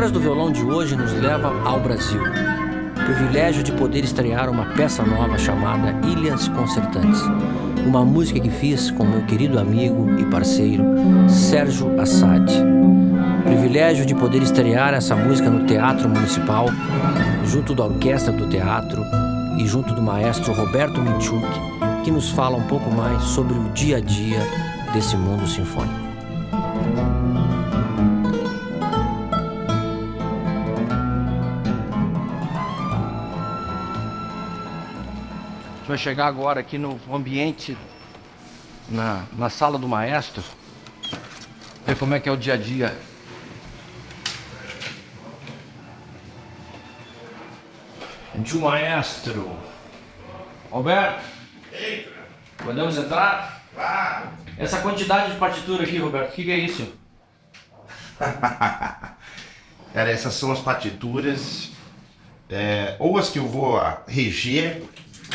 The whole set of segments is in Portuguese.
Histórias do Violão de hoje nos leva ao Brasil. O privilégio de poder estrear uma peça nova chamada Ilhas Concertantes. Uma música que fiz com meu querido amigo e parceiro Sérgio Assad. O privilégio de poder estrear essa música no Teatro Municipal, junto da orquestra do teatro e junto do maestro Roberto Minchuk, que nos fala um pouco mais sobre o dia a dia desse mundo sinfônico. A gente vai chegar agora aqui no ambiente, na sala do maestro, ver como é que é o dia a dia. Tio maestro. Roberto. Eita. Podemos entrar? Claro. Essa quantidade de partitura aqui, Roberto, o que é isso? Cara, essas são as partituras, ou as que eu vou reger,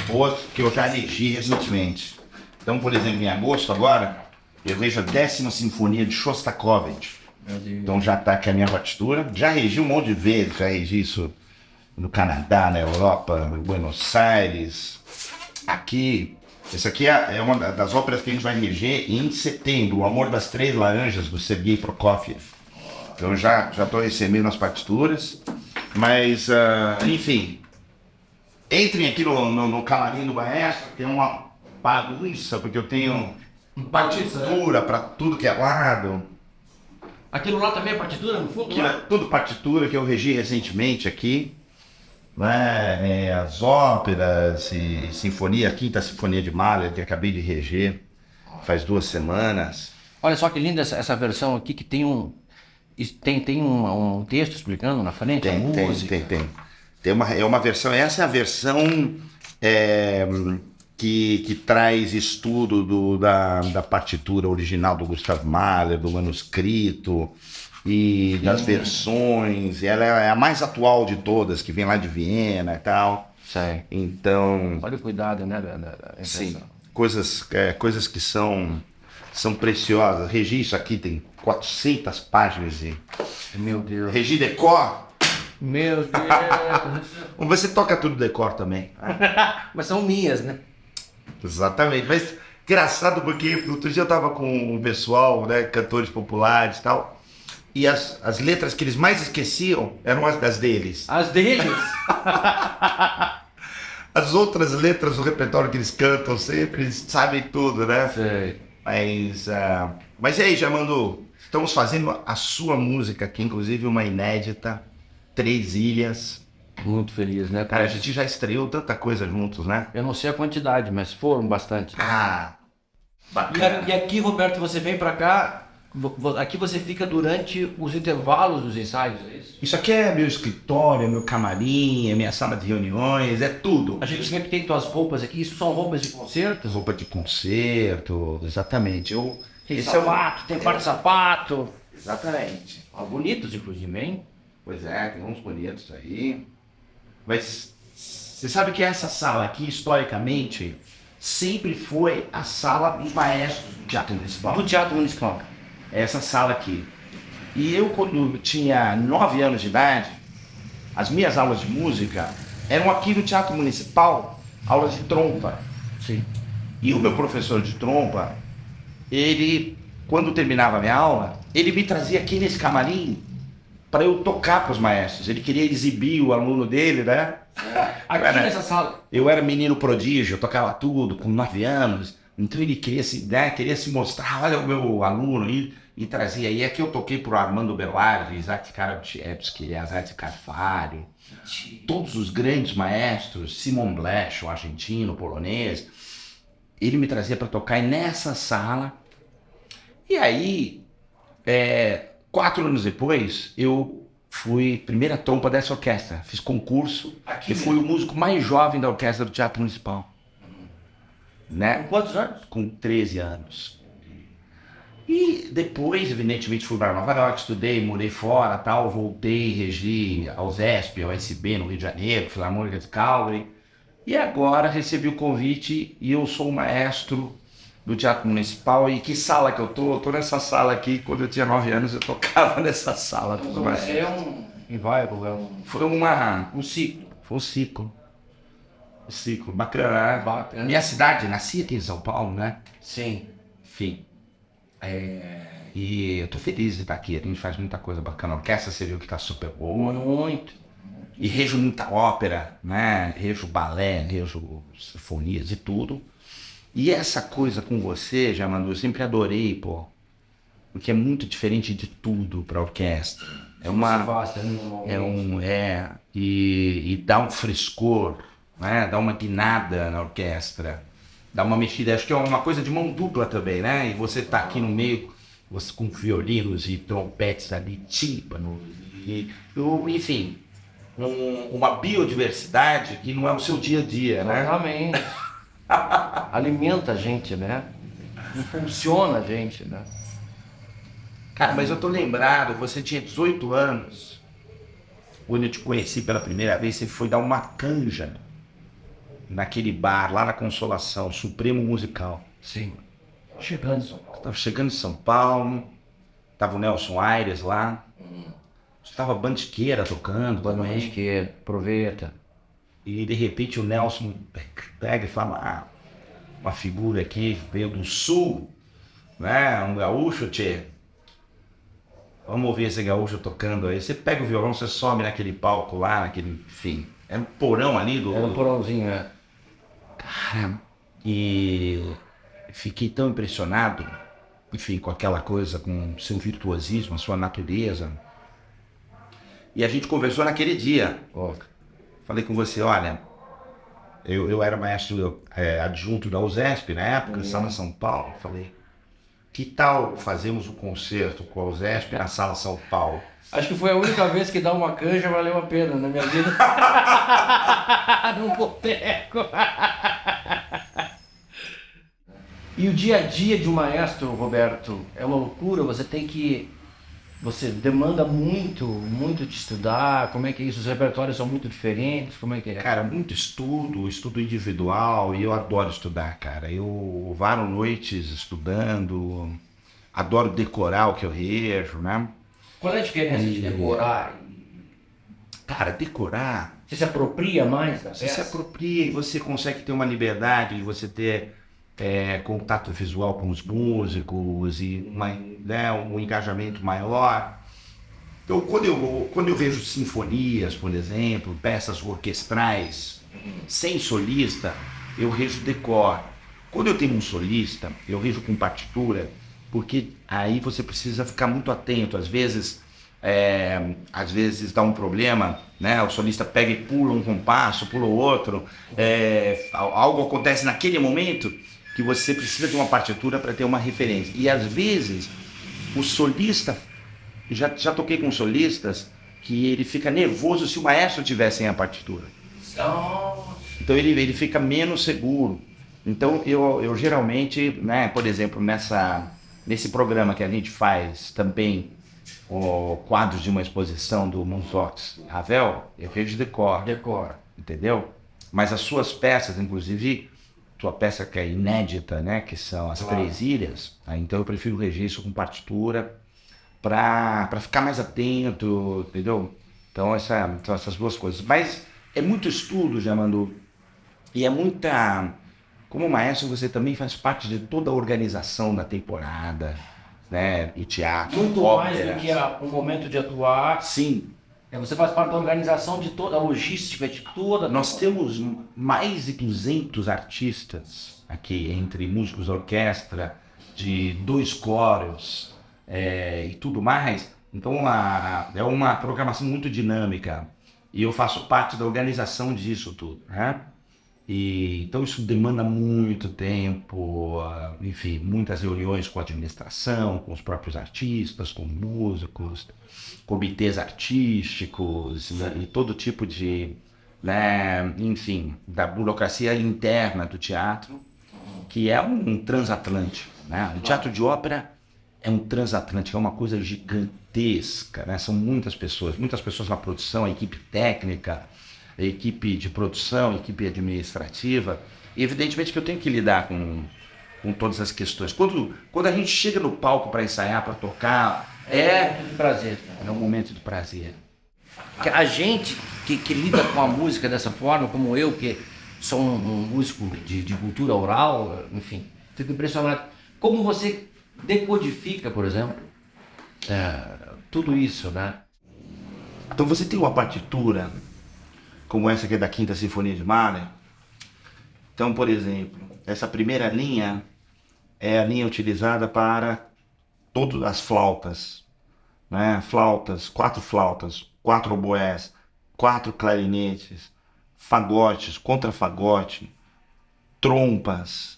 ou as que eu já regi recentemente. Então, por exemplo, em agosto agora, eu rejo a 10ª Sinfonia de Shostakovich. Então já está aqui a minha partitura. Já regi um monte de vezes, já regi isso no Canadá, na Europa, em Buenos Aires, aqui. Essa aqui é uma das óperas que a gente vai reger em setembro, O Amor das Três Laranjas, do Sergei Prokofiev. Então já estou recebendo as partituras, mas, enfim, entrem aqui no camarim do maestro, tem uma bagunça, porque eu tenho partitura para tudo que é lado. Aquilo lá também é partitura, no fundo? Aquilo é tudo partitura que eu regi recentemente aqui. Né? As óperas e sinfonia, a 5ª Sinfonia de Mahler, que acabei de reger faz 2 semanas. Olha só que linda essa versão aqui, que tem um texto explicando na frente a música. Tem uma versão, essa é a versão que traz estudo da partitura original do Gustav Mahler, do manuscrito e das versões. Ela é a mais atual de todas, que vem lá de Viena e tal. Sei. Então, olha o cuidado, né, da sim, coisas que são preciosas. Regi isso aqui, tem 400 páginas de... Meu Deus. Regi decor. Meu Deus. Você toca tudo decor também. Mas são minhas, né? Exatamente. Mas engraçado porque outro dia eu tava com o pessoal, né, cantores populares e tal, e as letras que eles mais esqueciam eram as deles. As deles? As outras letras do repertório que eles cantam sempre, eles sabem tudo, né? Sei. Mas e aí, Jamando? Estamos fazendo a sua música aqui, inclusive uma inédita, 3 ilhas. Muito feliz, né? Cara, a gente já estreou tanta coisa juntos, né? Eu não sei a quantidade, mas foram bastante. Bacana. E aqui, Roberto, você vem pra cá, aqui você fica durante os intervalos dos ensaios, é isso? Isso aqui é meu escritório, é meu camarim, é minha sala de reuniões, é tudo. A gente sempre tem tuas roupas aqui, isso são roupas de concerto? Roupa de concerto, exatamente. Tem sapato, tem par de sapato. Exatamente. Bonitos, inclusive, hein? Pois é, tem uns bonitos aí. Mas você sabe que essa sala aqui, historicamente, sempre foi a sala dos maestros do Teatro Municipal. Do Teatro Municipal. Essa sala aqui. E eu, quando tinha 9 anos de idade, as minhas aulas de música eram aqui no Teatro Municipal, aulas de trompa. Sim. E o meu professor de trompa, ele, quando terminava a minha aula, ele me trazia aqui nesse camarim para eu tocar para os maestros. Ele queria exibir o aluno dele, né? Aqui nessa sala. Eu era menino prodígio, eu tocava tudo com 9 anos. Então ele queria se mostrar, olha o meu aluno, e trazia. E aqui eu toquei pro Armando Belardi, Isaac Karabchevsky, Azad Carfari, todos os grandes maestros, Simon Blesch, o argentino, o polonês. Ele me trazia para tocar nessa sala. E aí, 4 anos depois, eu fui primeira trompa dessa orquestra. Fiz concurso e fui o músico mais jovem da orquestra do Teatro Municipal. Né? Com quantos anos? Com 13 anos. E depois, evidentemente, fui para Nova York, estudei, morei fora, tal, voltei, regi ao ZESP, ao SB no Rio de Janeiro, Filarmônica de Calgary. E agora recebi o convite e eu sou o maestro do Teatro Municipal. E que sala que eu tô? Eu tô nessa sala aqui. Quando eu tinha 9 anos eu tocava nessa sala. Revival, Foi um ciclo. Foi um ciclo. Um ciclo, bacana. Bacana. Minha cidade, nasci aqui em São Paulo, né? Sim. Enfim. E eu tô feliz de estar aqui, a gente faz muita coisa bacana. A orquestra você viu que tá super boa. Muito. E rejo muita ópera, né? Rejo balé, rejo sinfonias e tudo. E essa coisa com você, Jamandú, eu sempre adorei, pô. Porque é muito diferente de tudo pra orquestra. É uma... E dá um frescor, né? Dá uma guinada na orquestra. Dá uma mexida. Acho que é uma coisa de mão dupla também, né? E você tá aqui no meio, você com violinos e trompetes ali, tímpano. Enfim, uma biodiversidade que não é o seu dia a dia, né? Exatamente. Alimenta a gente, né? Impulsiona a gente, né? Cara, mas eu tô lembrado, você tinha 18 anos, quando eu te conheci pela primeira vez, você foi dar uma canja naquele bar, lá na Consolação, Supremo Musical. Sim. Chegando. Você tava chegando em São Paulo, tava o Nelson Aires lá, estava a Bandiqueira tocando, Bandiqueira, aproveita. e de repente o Nelson pega e fala, uma figura aqui, veio do sul, né, um gaúcho, tchê. Vamos ouvir esse gaúcho tocando aí. Você pega o violão, você sobe naquele palco lá, naquele, enfim, é um porão ali do... Era um porãozinho, é. Cara, e fiquei tão impressionado, enfim, com aquela coisa, com o seu virtuosismo, a sua natureza. E a gente conversou naquele dia. Falei com você, olha, eu era maestro adjunto da USESP na época, Sala São Paulo. Falei, que tal fazermos um concerto com a USESP na Sala São Paulo? Acho que foi a única vez que dar uma canja valeu a pena na minha vida. Num boteco. E o dia a dia de um maestro, Roberto, é uma loucura. Você demanda muito de estudar. Como é que é isso? Os repertórios são muito diferentes. Como é que é? Cara, muito estudo individual, e eu adoro estudar, cara. Eu varo noites estudando, adoro decorar o que eu rejo, né? Qual é a diferença de decorar? Cara, decorar... Você se apropria mais da Você peça? se apropria e você consegue ter uma liberdade de você ter contato visual com os músicos e um engajamento maior. Então, quando eu vejo sinfonias, por exemplo, peças orquestrais, sem solista, eu rejo decor. Quando eu tenho um solista, eu rejo com partitura, porque aí você precisa ficar muito atento. Às vezes dá um problema, né? O solista pega e pula um compasso, pula o outro. Algo acontece naquele momento que você precisa de uma partitura para ter uma referência. E às vezes o solista, já toquei com solistas, que ele fica nervoso se o maestro tiver sem a partitura. Então ele fica menos seguro. Então eu geralmente, né, por exemplo, nesse programa que a gente faz também, o quadros de uma exposição do Monzox Ravel, eu vejo decor, entendeu? Mas as suas peças, inclusive tua peça que é inédita, né, que são as Três Ilhas, então eu prefiro reger isso com partitura para ficar mais atento, entendeu? Então essas duas coisas. Mas é muito estudo, Jamandú, e é muita... Como maestro, você também faz parte de toda a organização da temporada, né, e teatro, muito óperas. mais do que o momento de atuar. Sim. Você faz parte da organização de toda a logística, de toda... Nós temos mais de 200 artistas aqui, entre músicos, orquestra, de 2 coros e tudo mais. Então é uma programação muito dinâmica e eu faço parte da organização disso tudo, né? Então isso demanda muito tempo, enfim, muitas reuniões com a administração, com os próprios artistas, com músicos, comitês artísticos, né, e todo tipo de, né, enfim, da burocracia interna do teatro, que é um transatlântico, né? O teatro de ópera é um transatlântico, é uma coisa gigantesca, né? São muitas pessoas na produção, a equipe técnica, a equipe de produção, a equipe administrativa, e evidentemente que eu tenho que lidar com todas as questões. Quando a gente chega no palco para ensaiar, para tocar, é um momento de prazer. É um momento de prazer. Que a gente que lida com a música dessa forma, como eu, que sou um músico de cultura oral, enfim, fico impressionado. Como você decodifica, por exemplo, tudo isso, né? Então você tem uma partitura, como essa aqui é da Quinta Sinfonia de Mahler. Então, por exemplo, essa primeira linha é a linha utilizada para todas as flautas, né? Flautas, 4 oboés, 4 clarinetes, fagotes, contrafagote, trompas,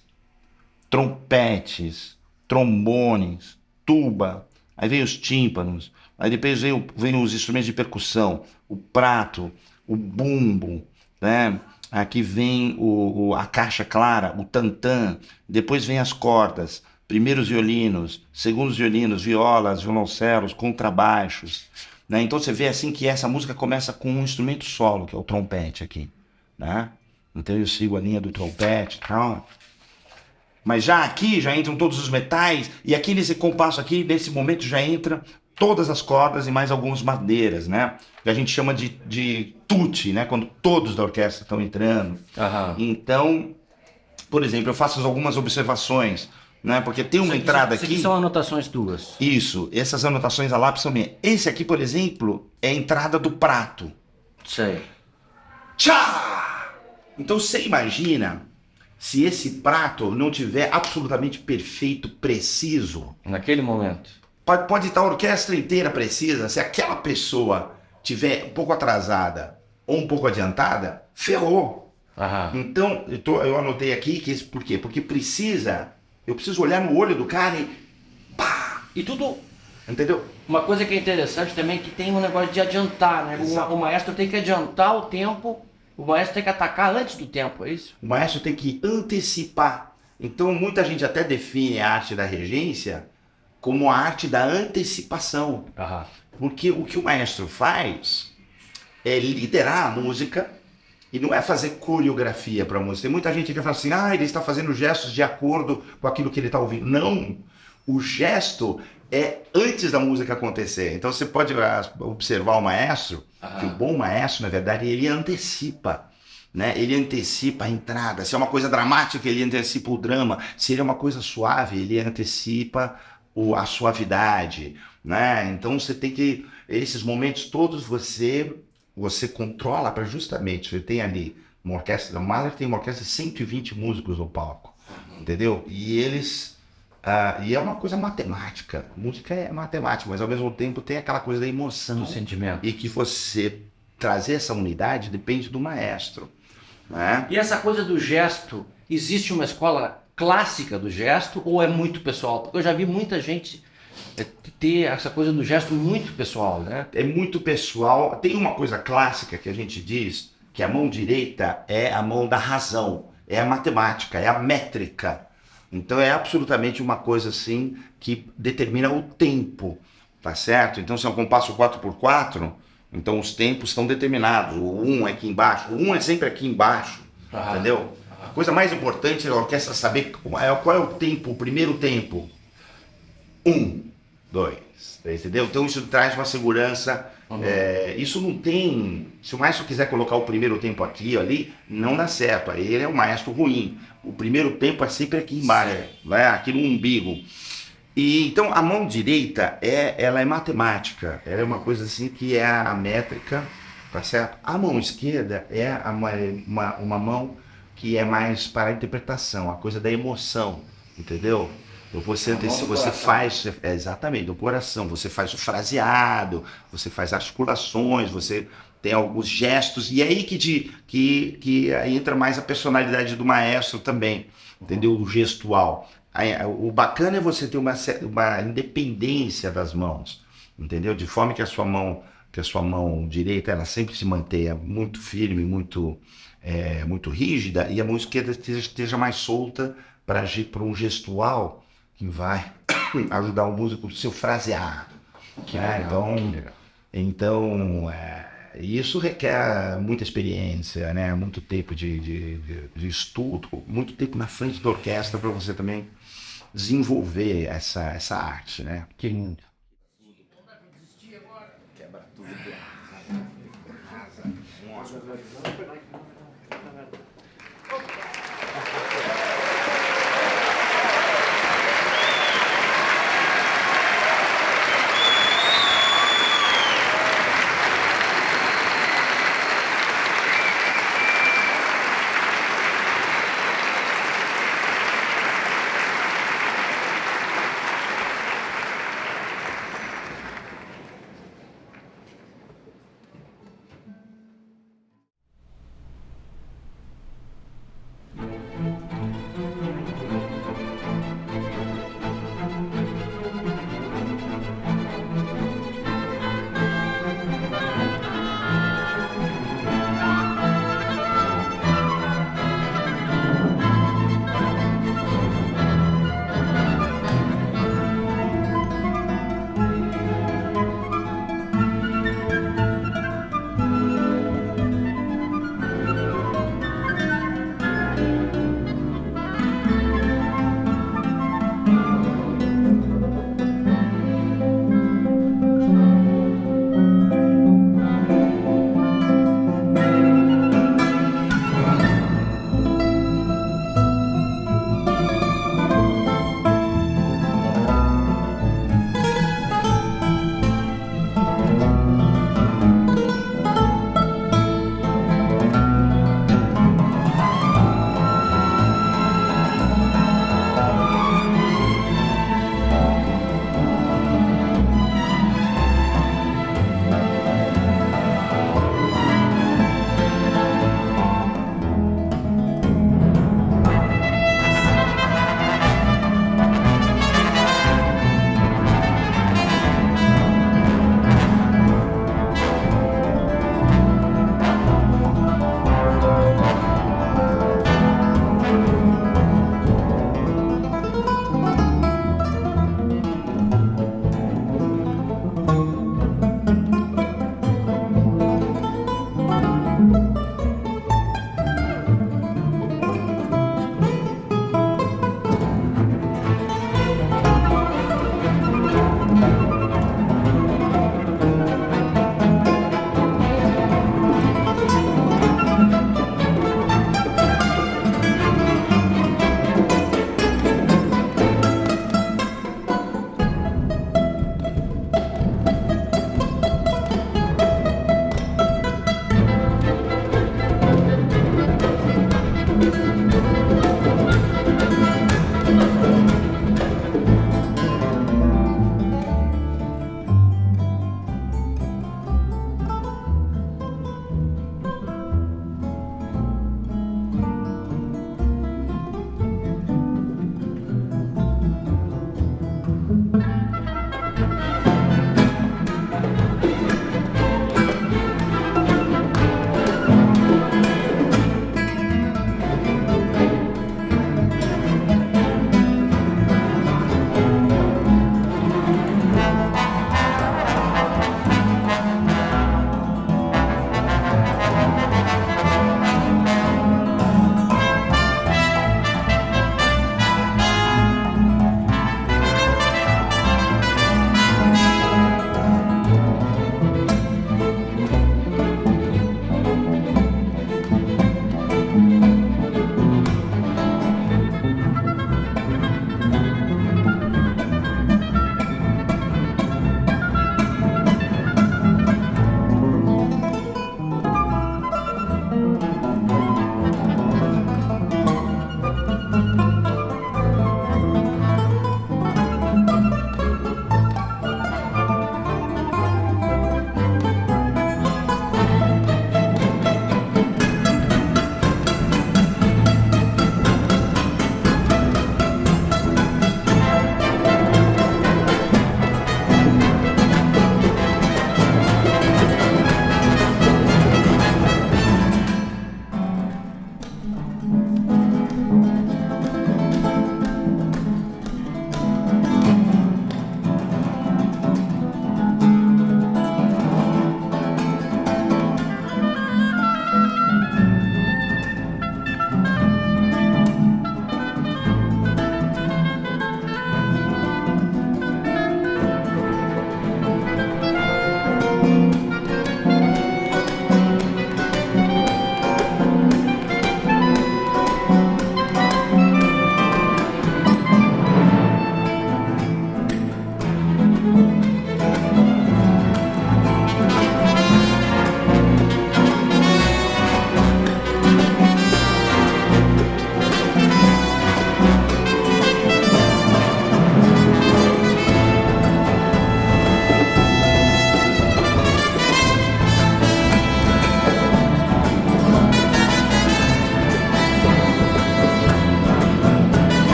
trompetes, trombones, tuba, aí vem os tímpanos, aí depois vem os instrumentos de percussão, o prato, o bumbo, né? Aqui vem a caixa clara, o tantã, depois vem as cordas, primeiros violinos, segundos violinos, violas, violoncelos, contrabaixos, né? Então você vê assim que essa música começa com um instrumento solo, que é o trompete aqui, né? Então eu sigo a linha do trompete, tal. Mas já aqui já entram todos os metais, e aqui nesse compasso aqui, nesse momento já entra todas as cordas e mais algumas madeiras, né? Que a gente chama de tutti, né? Quando todos da orquestra estão entrando. Aham. Então, por exemplo, eu faço algumas observações, né? Porque tem uma entrada Isso aqui... aqui são anotações tuas. Isso, essas anotações a lápis são minhas. Esse aqui, por exemplo, é a entrada do prato. Sei. Tchá! Então você imagina se esse prato não tiver absolutamente perfeito, preciso. Naquele momento. Pode estar a orquestra inteira precisa, se aquela pessoa tiver um pouco atrasada ou um pouco adiantada, ferrou. Aham. Então, eu anotei aqui que por quê? Porque eu preciso olhar no olho do cara e pá! E tudo... Entendeu? Uma coisa que é interessante também é que tem um negócio de adiantar, né? O maestro tem que adiantar o tempo, o maestro tem que atacar antes do tempo, é isso? O maestro tem que antecipar. Então, muita gente até define a arte da regência como a arte da antecipação. Aham. Porque o que o maestro faz é liderar a música e não é fazer coreografia para a música. Tem muita gente que fala assim, ele está fazendo gestos de acordo com aquilo que ele está ouvindo. Não, o gesto é antes da música acontecer. Então você pode observar o maestro, que o bom maestro, na verdade, ele antecipa. Né? Ele antecipa a entrada. Se é uma coisa dramática, ele antecipa o drama. Se ele é uma coisa suave, ele antecipa a suavidade. Né? Então você tem que... Esses momentos todos você controla para justamente... Você tem ali uma orquestra... O Mahler tem uma orquestra de 120 músicos no palco. Entendeu? E eles... e é uma coisa matemática. Música é matemática, mas ao mesmo tempo tem aquela coisa da emoção. Do sentimento. E que você trazer essa unidade depende do maestro. Né? E essa coisa do gesto, existe uma escola clássica do gesto ou é muito pessoal? Porque eu já vi muita gente ter essa coisa do gesto muito pessoal, né? É muito pessoal. Tem uma coisa clássica que a gente diz, que a mão direita é a mão da razão, é a matemática, é a métrica. Então é absolutamente uma coisa assim que determina o tempo, tá certo? Então se é um compasso 4x4, então os tempos estão determinados. O 1 é aqui embaixo, o 1 é sempre aqui embaixo, entendeu? A coisa mais importante é a orquestra saber qual é o tempo, o primeiro tempo. 1, 2, 3, entendeu? Então isso traz uma segurança. Isso não tem... Se o maestro quiser colocar o primeiro tempo aqui ou ali, não dá certo. Aí ele é um maestro ruim. O primeiro tempo é sempre aqui embaixo, né? Aqui no umbigo. E então a mão direita ela é matemática. Ela é uma coisa assim que é a métrica, tá certo? A mão esquerda é uma mão que é mais para a interpretação, a coisa da emoção, entendeu? Você faz, exatamente, do coração, você faz o fraseado, você faz articulações, você tem alguns gestos, e é aí que aí entra mais a personalidade do maestro também, entendeu? O gestual. O bacana é você ter uma independência das mãos, entendeu? De forma que a sua mão direita ela sempre se mantenha muito firme, muito rígida, e a mão esquerda esteja mais solta para agir por um gestual que vai ajudar o músico a ser fraseado. Então, isso requer muita experiência, né? Muito tempo de estudo, muito tempo na frente da orquestra para você também desenvolver essa arte, né? Que lindo. Quebra tudo.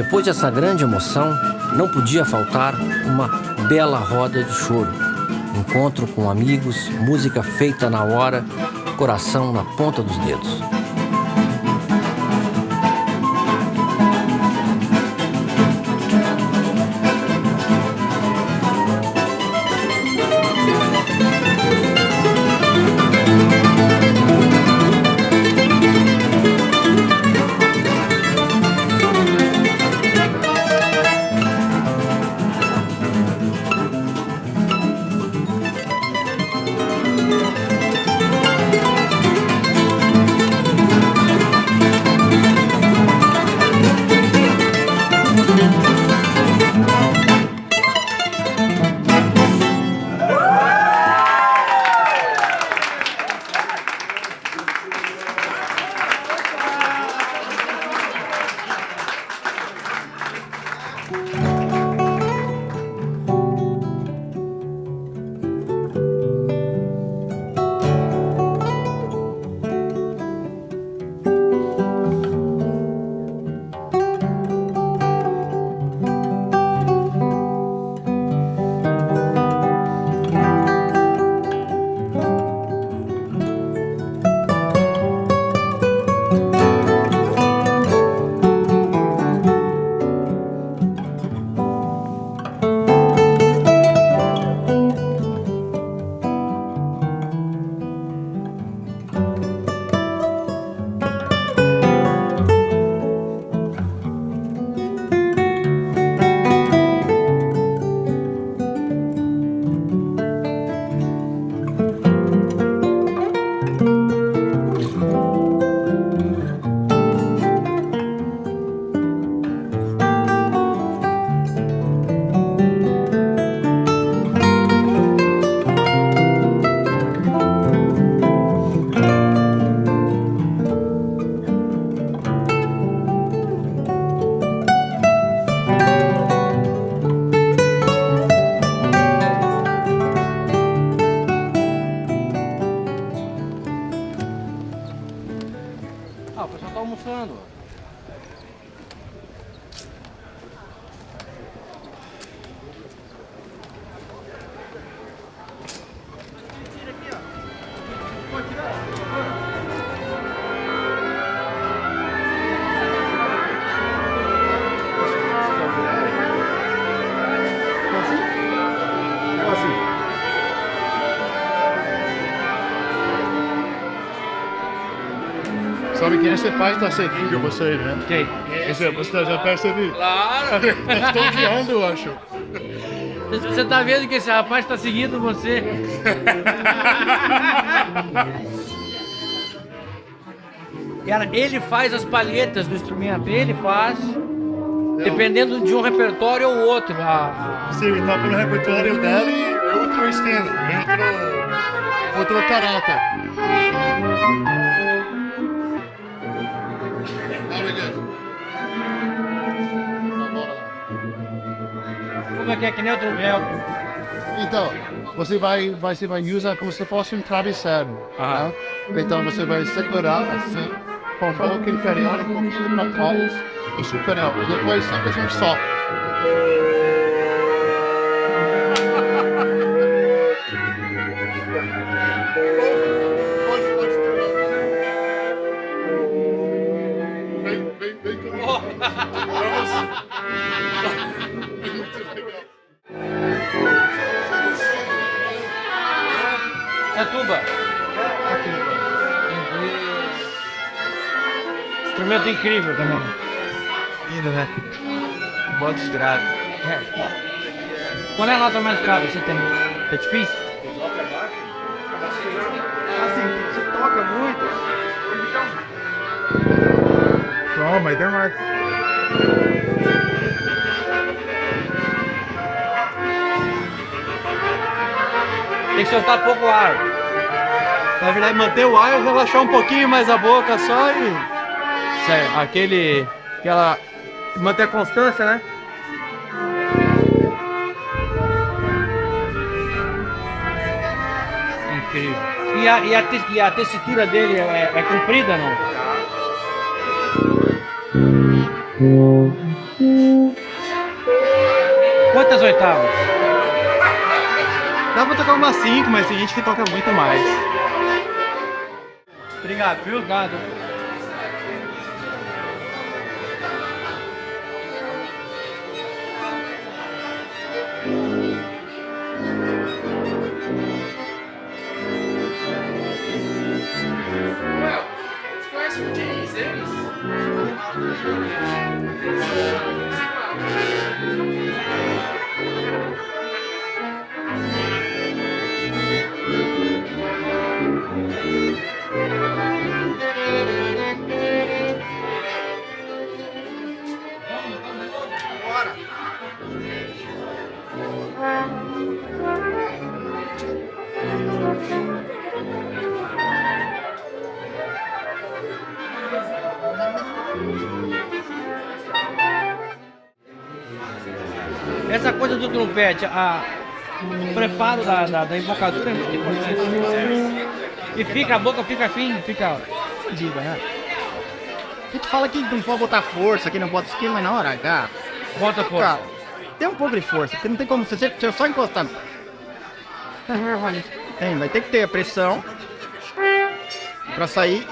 Depois dessa grande emoção, não podia faltar uma bela roda de choro. Encontro com amigos, música feita na hora, coração na ponta dos dedos. O pessoal tá almoçando. Sabe que esse pai está seguindo você, né? Quem? Você já percebeu? Claro! Estou guiando, eu acho. Você tá vendo que esse rapaz tá seguindo você? Ele faz as palhetas do instrumento, ele faz, dependendo de um repertório ou outro. Sim, ele toca no repertório dele é outro estilo, outro caráter. Como é que nem outro? Então, você vai usar como se fosse um travesseiro. Né? Então você vai segurar assim, com um pouco inferior, um pouquinho para trás e superior. Depois simplesmente só. Vem comigo. É tuba. Instrumento incrível também. Lindo, né? Modo grave. Qual é a nota mais grave que você tem? É difícil? Assim, você toca muito. Não, mas tem mais. Tem que soltar pouco ar. Na verdade, manter o ar e relaxar um pouquinho mais a boca só e... Aquela... Manter a constância, né? Incrível. E a tessitura dele é comprida, não? Quantas oitavas? Dá pra tocar umas 5, mas tem gente que toca muito mais. Obrigado, viu? Obrigado. Essa coisa do trompete, o preparo da invocadura é muito importante. E fica, a boca fica assim, fica... Digo, né? A gente fala que não pode botar força, que não bota esquema, mas na hora H... Bota força. Tem um pouco de força, porque não tem como você só encostar. Vai ter que ter a pressão pra sair.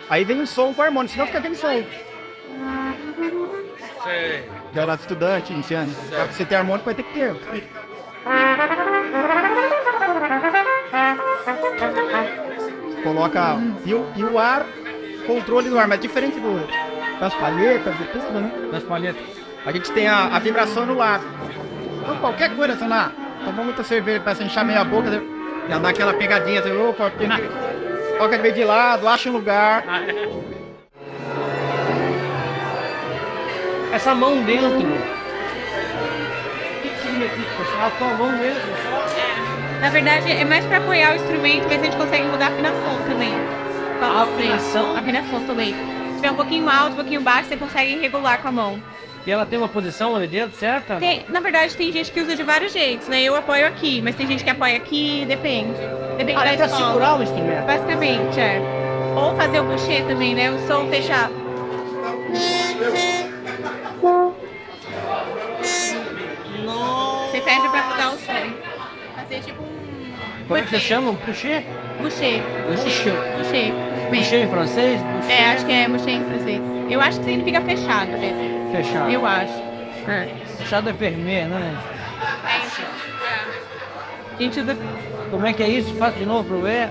Aí vem o som com o harmônico, senão fica aquele som. Sei. Garoto estudante, iniciante. Pra você ter harmônico vai ter que ter. Coloca. E o ar, controle do ar, mas diferente das palhetas e tudo, né? Das palhetas. A gente tem a vibração no lado. Então, qualquer coisa, sei lá, tomou muita cerveja, começa a inchar meia boca, já dá aquela pegadinha, assim, opa, toca meio de lado, acha um lugar. Essa mão dentro. O que significa? A tua mão mesmo? Na verdade, é mais pra apoiar o instrumento, mas a gente consegue mudar a afinação também. A afinação? A afinação também. Se tiver um pouquinho alto, um pouquinho baixo, você consegue regular com a mão. E ela tem uma posição ali dentro, certa? Na verdade, tem gente que usa de vários jeitos, né? Eu apoio aqui, mas tem gente que apoia aqui, depende. Depende da pra escola. segurar o instrumento? Basicamente, é. Ou fazer o boucher também, né? O som fechado. Você fecha pra mudar o som. Fazer tipo um... Como é que você chama? Boucher? Boucher. Boucher. Boucher. Boucher em francês? Boucher. É, acho que é boucher em francês. Eu acho que significa fechado mesmo. Fechado. Eu acho. Fechado é vermelho, né? A gente usa... Como é que é isso? Faça de novo pro ver.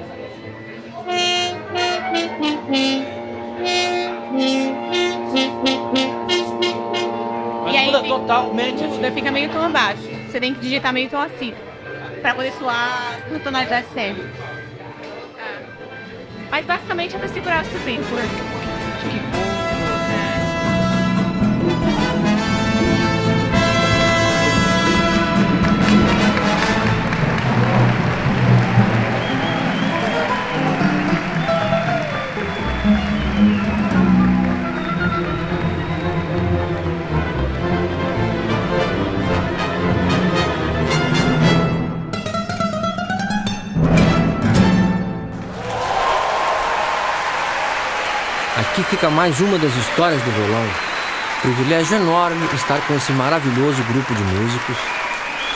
Mas E aí muda totalmente. muda, fica meio tom abaixo. Você tem que digitar meio tom assim. Pra poder soar na tonalidade certa. Mas basicamente é pra segurar o instrumento. Que bom. Aqui fica mais uma das histórias do violão. Privilégio enorme estar com esse maravilhoso grupo de músicos,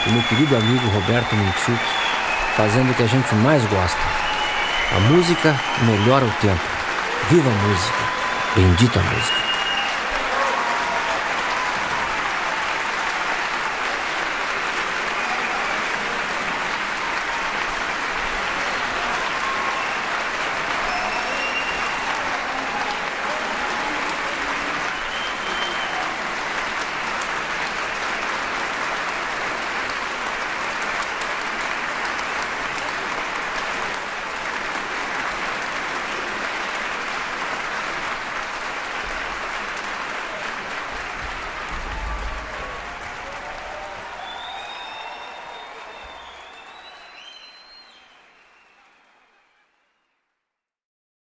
o meu querido amigo Roberto Minchuk, fazendo o que a gente mais gosta. A música melhora o tempo. Viva a música! Bendita a música!